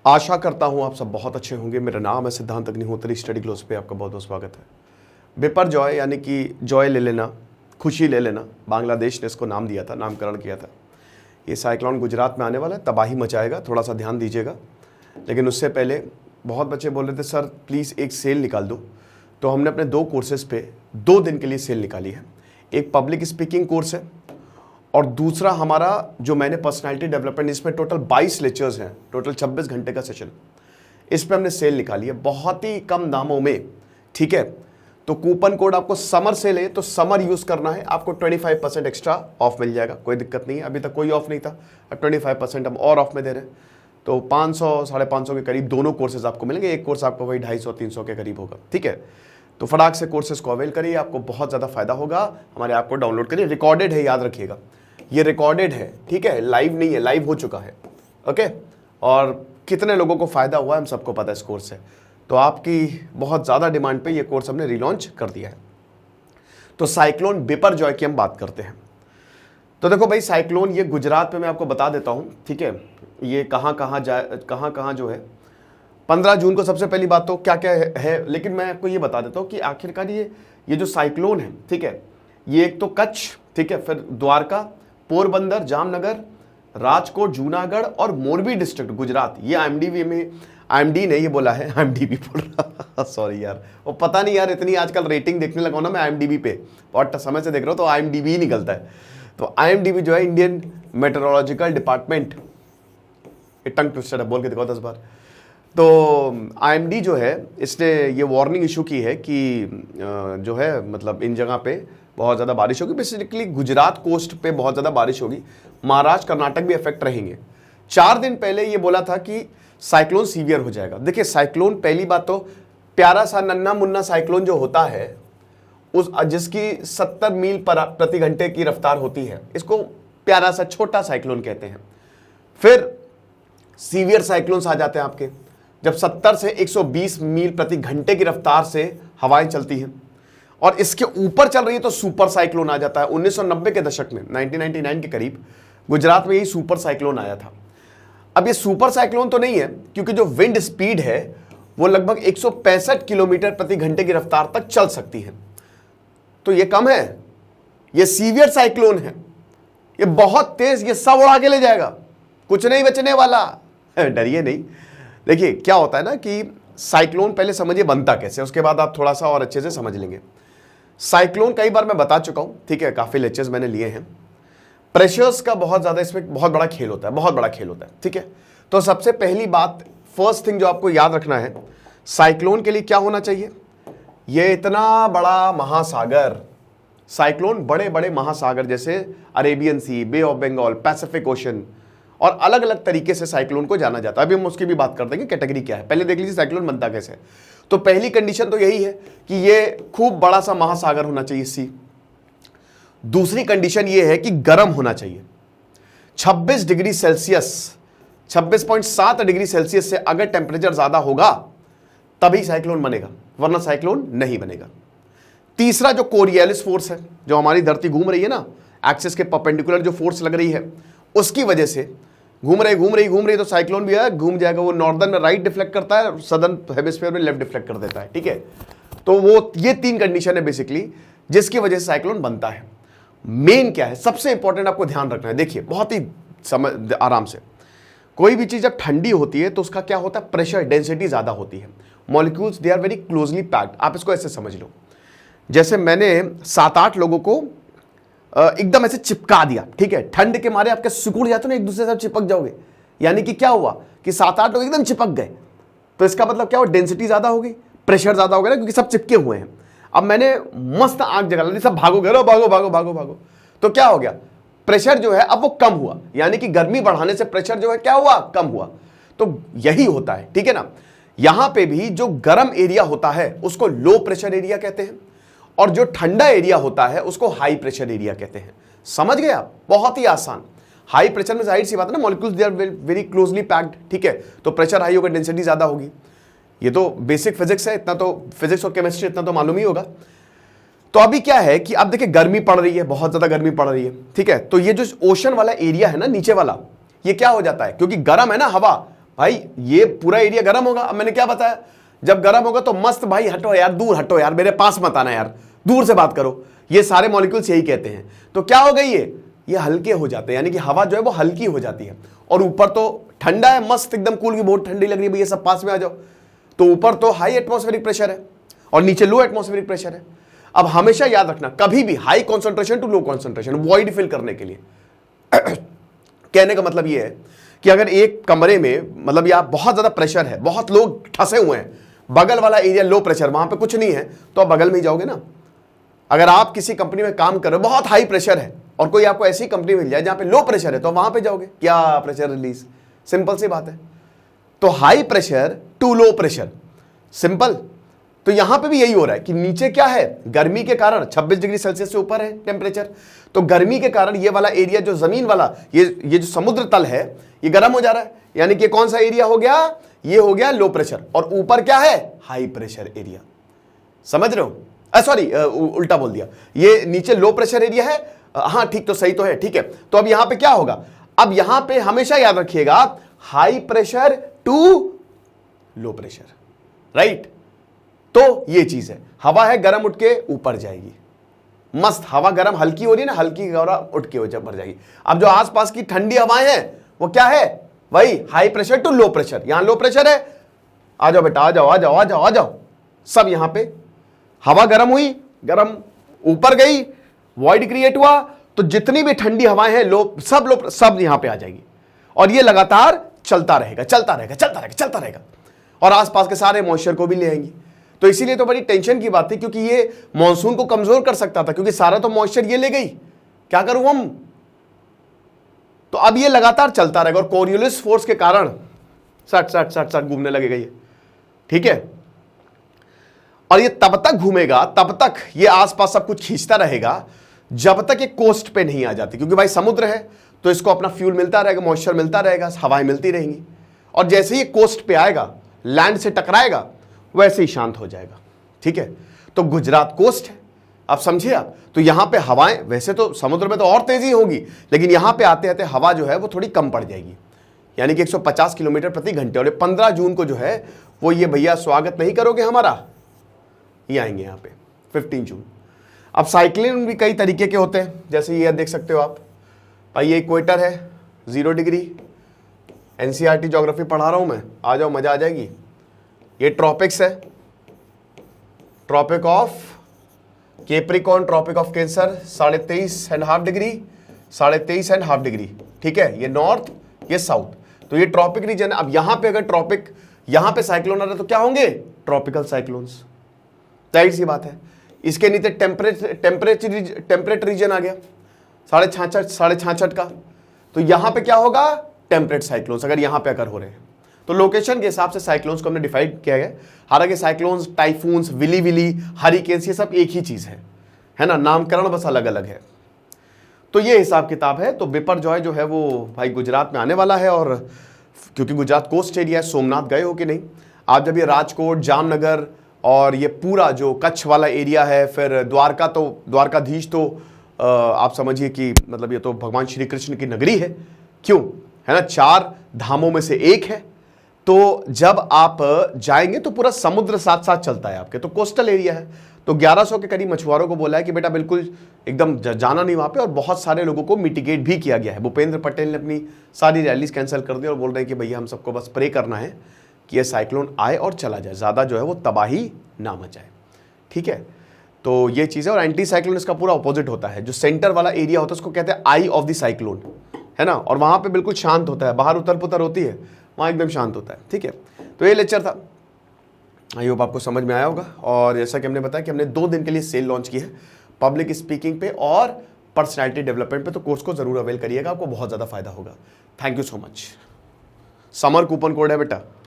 आशा करता हूँ आप सब बहुत अच्छे होंगे। मेरा नाम है सिद्धांत अग्निहोत्री। स्टडी ग्लोस पे आपका बहुत बहुत स्वागत है। बेपरजॉय यानी कि जॉय ले लेना, खुशी ले लेना, बांग्लादेश ने इसको नाम दिया था, नामकरण किया था। ये साइक्लोन गुजरात में आने वाला है, तबाही मचाएगा, थोड़ा सा ध्यान दीजिएगा। लेकिन उससे पहले बहुत बच्चे बोल रहे थे सर प्लीज़ एक सेल निकाल दो, तो हमने अपने 2 कोर्सेज़ पे 2 दिन के लिए सेल निकाली है। एक पब्लिक स्पीकिंग कोर्स है और दूसरा हमारा जो मैंने पर्सनालिटी डेवलपमेंट, इसमें टोटल 22 लेक्चर्स हैं, टोटल 26 घंटे का सेशन। इस पे हमने सेल निकाली है बहुत ही कम दामों में, ठीक है। तो कूपन कोड आपको समर सेल है, तो समर यूज़ करना है, आपको 25% एक्स्ट्रा ऑफ मिल जाएगा, कोई दिक्कत नहीं है। अभी तक कोई ऑफ नहीं था, अब 25% हम और ऑफ में दे रहे हैं। तो 500 साढ़े 500 के करीब दोनों कोर्सेज आपको मिलेंगे। एक कोर्स आपको वही 250-300 के करीब होगा, ठीक है। तो फटाक से कोर्सेज को अवेल करिए, आपको बहुत ज़्यादा फायदा होगा। हमारे ऐप को डाउनलोड करिए, रिकॉर्डेड है, याद रखिएगा ये रिकॉर्डेड है, ठीक है, लाइव नहीं है, लाइव हो चुका है, ओके। और कितने लोगों को फायदा हुआ है हम सबको पता है इस कोर्स से। तो आपकी बहुत ज़्यादा डिमांड पे ये कोर्स हमने रिलॉन्च कर दिया है। तो साइक्लोन बेपरजॉय की हम बात करते हैं। तो देखो भाई, साइक्लोन ये गुजरात पे मैं आपको बता देता हूँ, ठीक है। ये कहाँ कहाँ जो है 15 जून को सबसे पहली बात तो क्या क्या है, लेकिन मैं आपको ये बता देता हूँ कि आखिरकार ये जो साइक्लोन है, ठीक है, ये एक तो कच्छ, ठीक है, फिर द्वारका, पोरबंदर, जामनगर, राजकोट, जूनागढ़ और मोरबी डिस्ट्रिक्ट गुजरात, ये आईएमडी में, आईएमडी ने ये बोला है, आईएमडीबी बोल रहा सॉरी यार, वो पता नहीं यार, इतनी आजकल रेटिंग देखने लगा ना मैं आईएमडीबी पे, बहुत समय से देख रहा हूँ, तो आईएमडीबी ही निकलता है। तो आईएमडीबी जो है Indian metrological department, tongue twister है, बोल के देखो 10 बार। तो आईएमडी जो है इसने ये वार्निंग इशू की है कि जो है मतलब इन जगह पे बहुत ज़्यादा बारिश होगी। बेसिकली गुजरात कोस्ट पे बहुत ज़्यादा बारिश होगी, महाराष्ट्र कर्नाटक भी इफेक्ट रहेंगे। 4 दिन पहले ये बोला था कि साइक्लोन सीवियर हो जाएगा। देखिए साइक्लोन, पहली बात तो प्यारा सा नन्ना मुन्ना साइक्लोन जो होता है, उस जिसकी 70 मील प्रति घंटे की रफ्तार होती है, इसको प्यारा सा छोटा साइक्लोन कहते हैं। फिर सीवियर साइक्लोन्स आ जाते हैं आपके, जब 70 से 120 मील प्रति घंटे की रफ्तार से हवाएं चलती हैं और इसके ऊपर चल रही है तो सुपर साइक्लोन आ जाता है। 1990 के दशक में 1999 के करीब गुजरात में यही सुपर साइक्लोन आया था। अब ये सुपर साइक्लोन तो नहीं है, क्योंकि जो विंड स्पीड है वो लगभग 165 किलोमीटर प्रति घंटे की रफ्तार तक चल सकती है, तो ये कम है। ये सीवियर साइक्लोन है, ये बहुत तेज, ये सब उड़ा के ले जाएगा, कुछ नहीं बचने वाला, डरिए नहीं। देखिए क्या होता है ना कि साइक्लोन पहले समझिए बनता कैसे, उसके बाद आप थोड़ा सा और अच्छे से समझ लेंगे। साइक्लोन कई बार मैं बता चुका हूं, ठीक है, काफी लेक्चर्स मैंने लिए हैं। प्रेशर्स का बहुत ज्यादा इसमें बहुत बड़ा खेल होता है, बहुत बड़ा खेल होता है, ठीक है। तो सबसे पहली बात, फर्स्ट थिंग जो आपको याद रखना है, साइक्लोन के लिए क्या होना चाहिए, ये इतना बड़ा महासागर, साइक्लोन बड़े बड़े महासागर जैसे Arabian Sea, Bay of Bengal, Pacific Ocean और अलग अलग तरीके से साइक्लोन को जाना जाता है। अभी हम उसकी भी बात कर देंगे, कैटेगरी क्या है। पहले देख लीजिए साइक्लोन बनता कैसे है। तो पहली कंडीशन तो यही है कि ये खूब बड़ा सा महासागर होना चाहिए, सी। दूसरी कंडीशन ये है कि गर्म होना चाहिए। 26 डिग्री सेल्सियस, 26.7 डिग्री सेल्सियस से अगर टेम्परेचर ज्यादा होगा तभी साइक्लोन बनेगा, वरना साइक्लोन नहीं बनेगा। तीसरा जो कोरियलिस फोर्स है, जो हमारी धरती घूम रही है ना, एक्सिस के परपेंडिकुलर जो फोर्स लग रही है, उसकी वजह से घूम रही तो साइक्लोन भी है, घूम जाएगा। वो नॉर्दर्न में राइट डिफ्लेक्ट करता है, सदर्न हेमिस्फीयर में लेफ्ट डिफ्लेक्ट कर देता है, ठीक है। तो वो ये 3 कंडीशन है बेसिकली जिसकी वजह से साइक्लोन बनता है। मेन क्या है, सबसे इंपॉर्टेंट आपको ध्यान रखना है। देखिए बहुत ही समझ आराम से, कोई भी चीज जब ठंडी होती है तो उसका क्या होता है, प्रेशर डेंसिटी ज्यादा होती है, molecules they are very closely packed. आप इसको ऐसे समझ लो, जैसे मैंने 7-8 लोगों को एकदम ऐसे चिपका दिया, ठीक है, ठंड के मारे आपके सिकुड़ जाते ना, एक दूसरे से चिपक जाओगे, यानी कि क्या हुआ कि 7-8 लोग एकदम चिपक गए, तो इसका मतलब क्या हुआ, डेंसिटी ज्यादा हो गई, प्रेशर ज्यादा हो गया ना, क्योंकि सब चिपके हुए हैं। अब मैंने मस्त आंख जगा ली, सब भागोगे, भागो भागो भागो भागो, तो क्या हो गया, प्रेशर जो है अब वो कम हुआ, यानी कि गर्मी बढ़ाने से प्रेशर जो है क्या हुआ, कम हुआ। तो यही होता है, ठीक है ना। यहां पे भी जो गर्म एरिया होता है उसको लो प्रेशर एरिया कहते हैं, और जो ठंडा एरिया होता है उसको हाई प्रेशर एरिया कहते हैं। समझ गए आप, बहुत ही आसान। हाई प्रेशर में जाहिर सी बात है ना, molecules they are very closely packed, ठीक है, तो प्रेशर हाई होगा, डेंसिटी ज्यादा होगी। ये तो बेसिक फिजिक्स है, इतना तो फिजिक्स और केमिस्ट्री इतना तो मालूम ही होगा। तो अभी क्या है कि अब देखिए गर्मी पड़ रही है, बहुत ज्यादा गर्मी पड़ रही है, ठीक है। तो ये जो ओशन वाला एरिया है ना, नीचे वाला, ये क्या हो जाता है, क्योंकि गर्म है ना हवा, भाई ये पूरा एरिया गर्म होगा। अब मैंने क्या बताया, जब गर्म होगा तो मस्त भाई हटो यार, दूर हटो यार, मेरे पास मत आना यार, दूर से बात करो। ये सारे मॉलिक्यूल्स यही कहते हैं। तो क्या हो गई ये हल्के हो जाते हैं, यानी कि हवा जो है वो हल्की हो जाती है। और ऊपर तो ठंडा है, मस्त एकदम कूल की, बहुत ठंडी लग रही है भैया, सब पास में आ जाओ। तो ऊपर तो हाई एटमॉस्फेरिक प्रेशर है और नीचे लो एटमॉस्फेरिक प्रेशर है। अब हमेशा याद रखना, कभी भी high concentration to low concentration, void fill करने के लिए कहने का मतलब ये है कि अगर एक कमरे में मतलब या बहुत ज्यादा प्रेशर है, बहुत लोग फंसे हुए हैं, बगल वाला एरिया लो प्रेशर, वहां पे कुछ नहीं है, तो आप बगल में ही जाओगे ना। अगर आप किसी कंपनी में काम कर रहे हो, बहुत हाई प्रेशर है, और कोई आपको ऐसी कंपनी मिल जाए जहां पे लो प्रेशर है, तो वहां पे जाओगे, क्या प्रेशर रिलीज, सिंपल सी बात है। तो high pressure to low pressure, simple. तो यहां पे भी यही हो रहा है कि नीचे क्या है, गर्मी के कारण 26 डिग्री सेल्सियस से ऊपर है टेम्परेचर, तो गर्मी के कारण ये वाला एरिया जो जमीन वाला, ये जो समुद्र तल है, ये गर्म हो जा रहा है। यानी कि कौन सा एरिया हो गया, ये हो गया लो प्रेशर, और ऊपर क्या है, हाई प्रेशर एरिया। समझ रहे हो? सॉरी, उल्टा बोल दिया, ये नीचे लो प्रेशर एरिया है। हाँ ठीक, तो सही तो है, ठीक है। तो अब यहां पे क्या होगा, अब यहां पे हमेशा याद रखिएगा, high pressure to low pressure, right. तो ये चीज है, हवा है गर्म उठ के ऊपर जाएगी, मस्त हवा गर्म हल्की हो रही है ना, हल्की गर्म उठ के ऊपर जाएगी। अब जो आसपास की ठंडी हवाएं हैं वो क्या है, वही high pressure to low pressure. यहां लो प्रेशर है, आ जाओ बेटा, आ जाओ आ जाओ आ जाओ आ जाओ, सब यहां पे हवा गर्म हुई, गर्म ऊपर गई, वॉइड क्रिएट हुआ, तो जितनी भी ठंडी हवाएं हैं लो सब यहां पे आ जाएगी, और ये लगातार चलता रहेगा चलता रहेगा चलता रहेगा चलता रहेगा, और आसपास के सारे मॉइस्चर को भी ले आएंगी। तो इसीलिए तो बड़ी टेंशन की बात थी, क्योंकि ये मॉनसून को कमजोर कर सकता था, क्योंकि सारा तो मॉइस्चर ये ले गई, क्या करूं हम। तो अब ये लगातार चलता रहेगा, और कोरियोलिस फोर्स के कारण सट सट सट सट घूमने लगेगा ये, ठीक है। और ये तब तक घूमेगा, तब तक ये आसपास सब कुछ खींचता रहेगा, जब तक ये कोस्ट पे नहीं आ जाती, क्योंकि भाई समुद्र है तो इसको अपना फ्यूल मिलता रहेगा, मॉइस्चर मिलता रहेगा, हवाएं मिलती रहेंगी, और जैसे ही कोस्ट पे आएगा, लैंड से टकराएगा, वैसे ही शांत हो जाएगा, ठीक है। तो गुजरात कोस्ट है, आप समझिए आप। तो यहां पे हवाएं, वैसे तो समुद्र में तो और तेजी होगी, लेकिन यहां पे आते आते हवा जो है वो थोड़ी कम पड़ जाएगी, यानी कि 150 किलोमीटर प्रति घंटे। और 15 जून को जो है वो ये भैया स्वागत नहीं करोगे हमारा, ये आएंगे यहाँ पे 15 जून। अब साइक्लोन भी कई तरीके के होते हैं, जैसे ये देख सकते हो आप भाई, ये इक्वेटर है 0 डिग्री, एनसीईआरटी ज्योग्राफी पढ़ा रहा हूं मैं, आ जाओ मजा आ जाएगी। ये ट्रॉपिक्स है, tropic of Capricorn, tropic of Cancer 23.5 degree, 23.5 degree, ठीक है। ये नॉर्थ, ये साउथ, तो ये ट्रॉपिक रीजन है। अब यहां पे अगर ट्रॉपिक, यहां पे साइक्लोन आ रहा है तो क्या होंगे, ट्रॉपिकल साइक्लोन्स, जाहिर सी बात है। इसके नीचे टेम्परेट रीजन आ गया 66.5 का, तो यहां पे क्या होगा, टेम्परेट साइक्लोन्स, अगर यहां पे अगर हो रहे हैं। तो लोकेशन के हिसाब से साइक्लोन्स को हमने डिफाइड किया है। हालांकि cyclones, typhoons, willy willy, hurricanes, ये सब एक ही चीज है ना, नामकरण बस अलग अलग है। तो ये हिसाब किताब है। तो बिपरजॉय जो है वो भाई गुजरात में आने वाला है, और क्योंकि गुजरात कोस्ट एरिया है, सोमनाथ गए हो कि नहीं आप, जब ये राजकोट, जामनगर और ये पूरा जो कच्छ वाला एरिया है, फिर द्वारका, तो द्वारकाधीश तो आप समझिए कि मतलब ये तो भगवान श्री कृष्ण की नगरी है, क्यों, है ना, 4 धामों में से एक है। तो जब आप जाएंगे तो पूरा समुद्र साथ साथ चलता है आपके, तो कोस्टल एरिया है। तो 1100 के करीब मछुआरों को बोला है कि बेटा बिल्कुल एकदम जाना नहीं वहाँ पे, और बहुत सारे लोगों को मिटिगेट भी किया गया है। भूपेंद्र पटेल ने अपनी सारी रैलीज कैंसिल कर दी और बोल रहे हैं कि भैया हम सबको बस प्रे करना है कि ये साइक्लोन आए और चला जाए, ज़्यादा जो है वो तबाही ना मचाए, ठीक है। तो ये चीज़ है। और एंटी साइक्लोन इसका पूरा अपोजिट होता है, जो सेंटर वाला एरिया होता है उसको कहते हैं आई ऑफ द साइक्लोन, है ना, और वहाँ पे बिल्कुल शांत होता है, बाहर उतर पुतर होती है, वहाँ एकदम शांत होता है, ठीक है। तो ये लेक्चर था, आई होप आपको समझ में आया होगा। और जैसा कि हमने बताया कि हमने 2 दिन के लिए सेल लॉन्च की है पब्लिक स्पीकिंग पे और पर्सनैलिटी डेवलपमेंट पे, तो कोर्स को जरूर अवेल करिएगा, आपको बहुत ज़्यादा फायदा होगा। Thank you so much. Summer coupon code है बेटा।